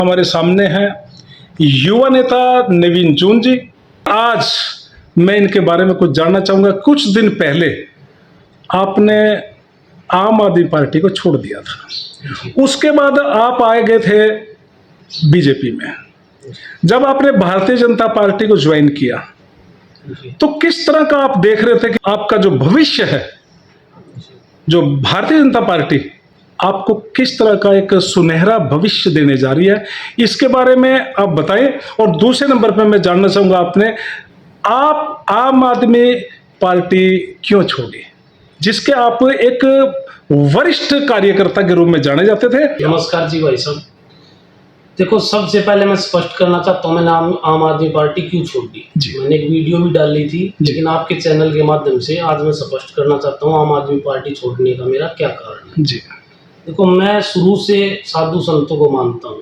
हमारे सामने हैं युवा नेता नवीन जून जी। आज मैं इनके बारे में कुछ जानना चाहूँगा। कुछ दिन पहले आपने आम आदमी पार्टी को छोड़ दिया था, उसके बाद आप आए गए थे बीजेपी में। जब आपने भारतीय जनता पार्टी को ज्वाइन किया तो किस तरह का आप देख रहे थे कि आपका जो भविष्य है, जो भारतीय जनता पार्टी आपको किस तरह का एक सुनहरा भविष्य देने जा रही है, इसके बारे में आप बताएं। और दूसरे नंबर पर मैं जानना चाहूंगा आप आम आदमी पार्टी क्यों छोड़ी, जिसके आप एक वरिष्ठ कार्यकर्ता के रूप में जाने जाते थे। नमस्कार जी भाई साहब। देखो, सबसे पहले मैं स्पष्ट करना चाहता हूँ मैंने आम आदमी पार्टी क्यों छोड़ दी। मैंने एक वीडियो भी डाली थी, लेकिन आपके चैनल के माध्यम से आज मैं स्पष्ट करना चाहता हूँ आम आदमी पार्टी छोड़ने का मेरा क्या कारण है। जी देखो, मैं शुरू से साधु संतों को मानता हूँ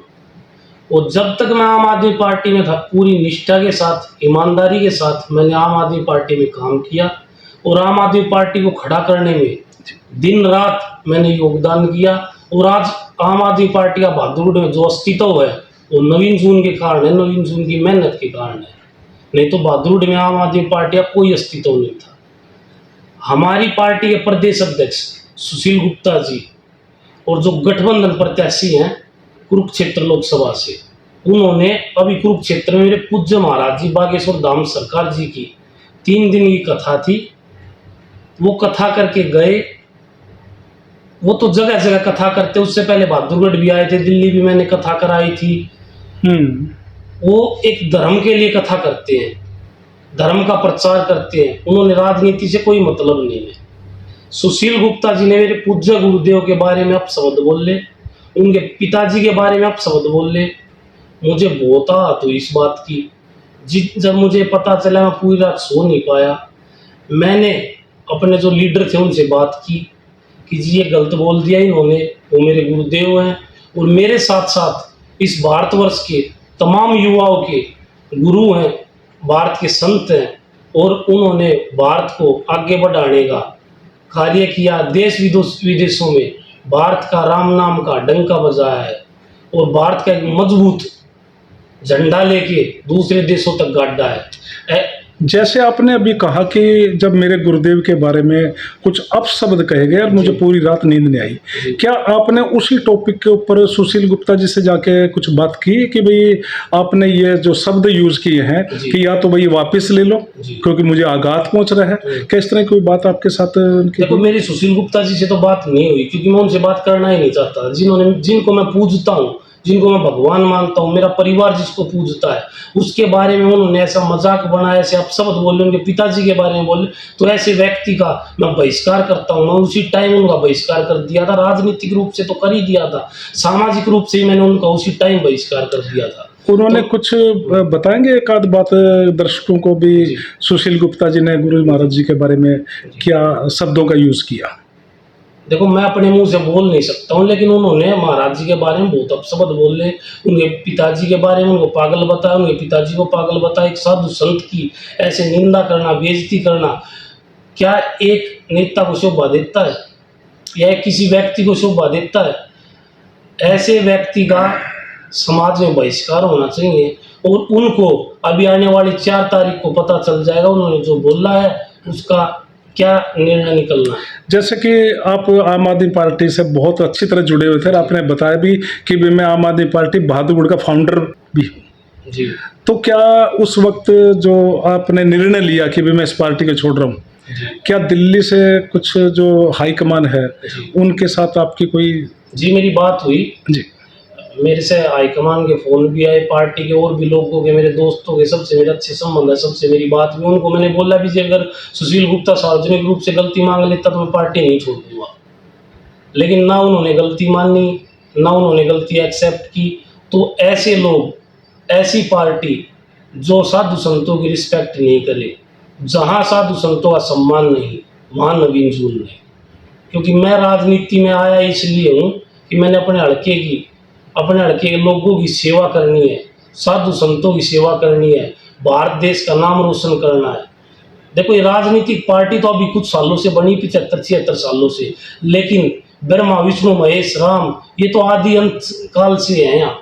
और जब तक मैं आम आदमी पार्टी में था पूरी निष्ठा के साथ, ईमानदारी के साथ मैंने आम आदमी पार्टी में काम किया और आम आदमी पार्टी को खड़ा करने में दिन रात मैंने योगदान किया। और आज आम आदमी पार्टी का बहादुरगढ़ में जो अस्तित्व है वो नवीन जून के कारण है, नवीन जून की मेहनत के कारण है। नहीं तो बहादुरगढ़ में आम आदमी पार्टी का कोई अस्तित्व नहीं था। हमारी पार्टी के प्रदेश अध्यक्ष सुशील गुप्ता जी और जो गठबंधन प्रत्याशी हैं कुरुक्षेत्र लोकसभा से, उन्होंने अभी कुरुक्षेत्र में मेरे पूज्य महाराज जी बागेश्वर धाम सरकार जी की 3 दिन की कथा थी, वो कथा करके गए। वो तो जगह जगह कथा करते, उससे पहले बहादुरगढ़ भी आए थे, दिल्ली भी मैंने कथा कराई थी। वो एक धर्म के लिए कथा करते हैं, धर्म का प्रचार करते हैं, उन्होंने राजनीति से कोई मतलब नहीं है। सुशील गुप्ता जी ने मेरे पूज्य गुरुदेव के बारे में अपशब्द बोले, उनके पिताजी के बारे में अपशब्द बोले। मुझे बहुत आहत हुई इस बात की। जब मुझे पता चला मैं पूरी रात सो नहीं पाया। मैंने अपने जो लीडर थे उनसे बात की कि जी ये गलत बोल दिया इन्होंने, वो मेरे गुरुदेव हैं और मेरे साथ साथ इस भारतवर्ष के तमाम युवाओं के गुरु हैं, भारत के संत हैं और उन्होंने भारत को आगे बढ़ाने का कार्य किया। देश विदेशों में भारत का राम नाम का डंका बजाया है और भारत का एक मजबूत झंडा लेके दूसरे देशों तक गाड़ा है। जैसे आपने अभी कहा कि जब मेरे गुरुदेव के बारे में कुछ अपशब्द कहे गए और मुझे पूरी रात नींद नहीं आई, क्या आपने उसी टॉपिक के ऊपर सुशील गुप्ता जी से जाके कुछ बात की कि भाई आपने ये जो शब्द यूज किए हैं कि या तो भाई वापस ले लो क्योंकि मुझे आघात पहुंच रहा है, किस तरह कोई बात आपके साथ उनकी? देखो, मेरी सुशील गुप्ता जी से तो बात नहीं हुई क्योंकि मैं उनसे बात करना ही नहीं चाहता। जिनको मैं पूजता हूँ, जिनको मैं भगवान मानता हूँ, मेरा परिवार जिसको पूजता है, उसके बारे में उन्होंने ऐसा मजाक बनाया, ऐसे अपशब्द बोले, उनके पिताजी के बारे में बोले, तो ऐसे व्यक्ति का मैं बहिष्कार करता हूँ। मैं उसी टाइम उनका बहिष्कार कर दिया था, राजनीतिक रूप से तो कर ही दिया था, सामाजिक रूप से मैंने उनका उसी टाइम बहिष्कार कर दिया था। उन्होंने कुछ बताएंगे एक आध बात दर्शकों को भी, सुशील गुप्ता जी ने गुरु महाराज जी के बारे में क्या शब्दों का यूज किया? देखो, मैं अपने मुंह से बोल नहीं सकता हूँ, लेकिन उन्होंने महाराज जी के बारे में बहुत अपशब्द बोले, उनके पिताजी के बारे में उनको पागल बताया, उनके पिताजी को पागल बताया। एक साधु संत की ऐसे निंदा करना, बेइज्जती करना, क्या एक नेता को शोभा देता है या किसी व्यक्ति को शोभा देता है? ऐसे व्यक्ति का समाज में बहिष्कार होना चाहिए और उनको अभी आने वाली 4 तारीख को पता चल जाएगा उन्होंने जो बोला है उसका क्या निर्णय निकलना है। जैसे कि आप आम आदमी पार्टी से बहुत अच्छी तरह जुड़े हुए थे, आपने बताया भी कि मैं आम आदमी पार्टी बहादुरगढ़ का फाउंडर भी हूँ जी। तो क्या उस वक्त जो आपने निर्णय लिया कि मैं इस पार्टी को छोड़ रहा हूँ, क्या दिल्ली से कुछ जो हाईकमान है उनके साथ आपकी कोई? जी, मेरी बात हुई जी। मेरे से हाईकमान के फोन भी आए, पार्टी के और भी लोगों के, मेरे दोस्तों के, सबसे मेरे अच्छे संबंध है, सबसे मेरी बात भी। उनको मैंने बोला भी जी अगर सुशील गुप्ता सार्वजनिक रूप से गलती मांग लेता तो मैं पार्टी नहीं छोड़ दूंगा, लेकिन ना उन्होंने गलती मानी, ना उन्होंने गलती एक्सेप्ट की। तो ऐसे लोग, ऐसी पार्टी जो साधु संतों की रिस्पेक्ट नहीं करे, जहाँ साधु संतों का सम्मान नहीं, वहाँ नवीन जून नहीं। क्योंकि मैं राजनीति में आया इसलिए हूँ कि मैंने अपने हल्के के लोगों की सेवा करनी है, साधु संतों की सेवा करनी है, भारत देश का नाम रोशन करना है। देखो, ये राजनीतिक पार्टी तो अभी कुछ सालों से बनी, 75-76 सालों से, लेकिन ब्रह्मा विष्णु महेश राम ये तो आदि अंत काल से है यहाँ।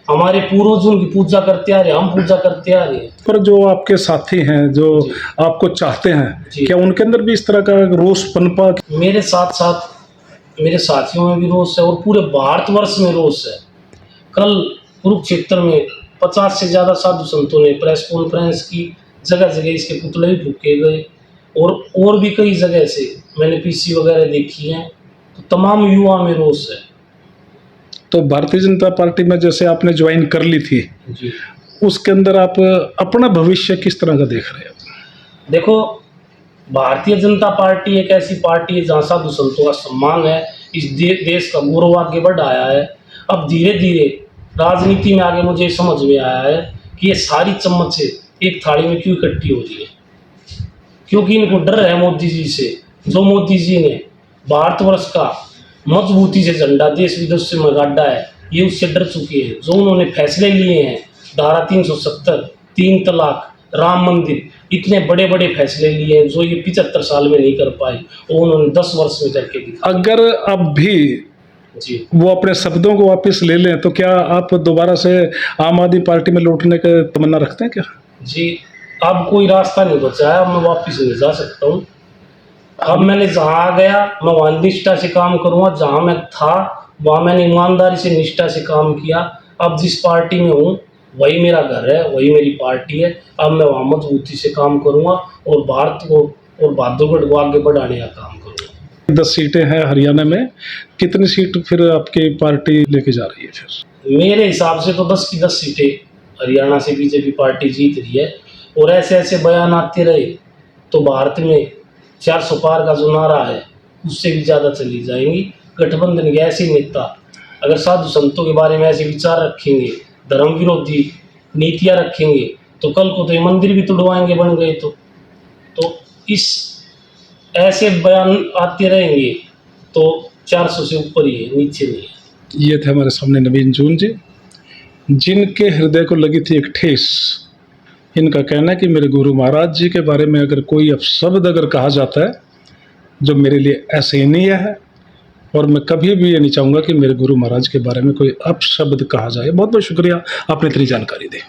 हमारे पूर्वज उनकी पूजा करते आ रहे, हम पूजा करते आ रहे हैं। पर जो आपके साथी हैं, जो आपको चाहते हैं, जी। क्या उनके अंदर भी इस तरह का रोष पनपा? मेरे साथ साथ मेरे साथियों में भी रोष है और पूरे भारतवर्ष में रोष है। कल कुरुक्षेत्र में 50 से ज़्यादा साधु संतों ने प्रेस कॉन्फ्रेंस की, जगह जगह इसके पुतले भी फूके गए और भी कई जगह से मैंने पीसी वगैरह देखी हैं। तो तमाम युवा में रोष है। तो भारतीय जनता पार्टी में जैसे आपने ज्वाइन कर ली थी, जी उसके अंदर आप अपना भविष्य किस तरह का देख रहे हैं? देखो, भारतीय जनता पार्टी एक ऐसी पार्टी है जहाँ साधु संतों का सम्मान है, इस देश का गौरव आगे बढ़ आया है। अब धीरे धीरे राजनीति में आगे मुझे समझ में आया है कि ये सारी चम्मचें एक थाली में क्यों इकट्ठी हो रही है, क्योंकि इनको डर है मोदी जी से। जो मोदी जी ने भारतवर्ष का मजबूती से झंडा देश विदेश में गाड़ा है, ये उससे डर चुके हैं। जो उन्होंने फैसले लिए हैं, धारा 370, 3 तलाक, राम मंदिर, इतने बड़े बड़े फैसले लिए हैं जो ये 75 साल में नहीं कर पाए, वो उन्होंने 10 वर्ष में करके दिखा। अगर अब भी जी वो अपने शब्दों को वापस ले लें तो क्या आप दोबारा से आम आदमी पार्टी में लौटने का तमन्ना रखते हैं क्या? जी, अब कोई रास्ता नहीं बचा है, अब मैं वापस नहीं जा सकता हूँ। अब मैंने जहाँ आ गया मैं वहाँ निष्ठा से काम करूँगा। जहाँ मैं था वहाँ मैंने ईमानदारी से निष्ठा से काम किया। अब जिस पार्टी में हूँ वही मेरा घर है, वही मेरी पार्टी है। अब मैं वहाँ मजबूती से काम करूँगा और भारत को और बहादुरगढ़ को आगे बढ़ाने का काम करूँगा। 10 सीटें हैं हरियाणा में, कितनी सीट फिर आपकी पार्टी लेके जा रही है फिर? मेरे हिसाब से तो 10 की 10 सीटें हरियाणा से बीजेपी पार्टी जीत रही है। और ऐसे ऐसे बयान आते रहे तो भारत में 400 पार का जो नारा है उससे भी ज़्यादा चली जाएंगी। गठबंधन के ऐसे नेता अगर साधु संतों के बारे में ऐसे विचार रखेंगे, धर्म विरोधी नीतियाँ रखेंगे, तो कल को तो ये मंदिर भी तुड़वाएंगे बन गए तो इस ऐसे बयान आते रहेंगे तो 400 से ऊपर ही है, नीचे नहीं है। ये थे हमारे सामने नवीन जून जी, जिनके हृदय को लगी थी एक ठेस। इनका कहना है कि मेरे गुरु महाराज जी के बारे में अगर कोई अपशब्द अगर कहा जाता है जो मेरे लिए असहनीय है, और मैं कभी भी ये नहीं चाहूँगा कि मेरे गुरु महाराज के बारे में कोई अपशब्द कहा जाए। बहुत बहुत शुक्रिया, आपने इतनी जानकारी दी।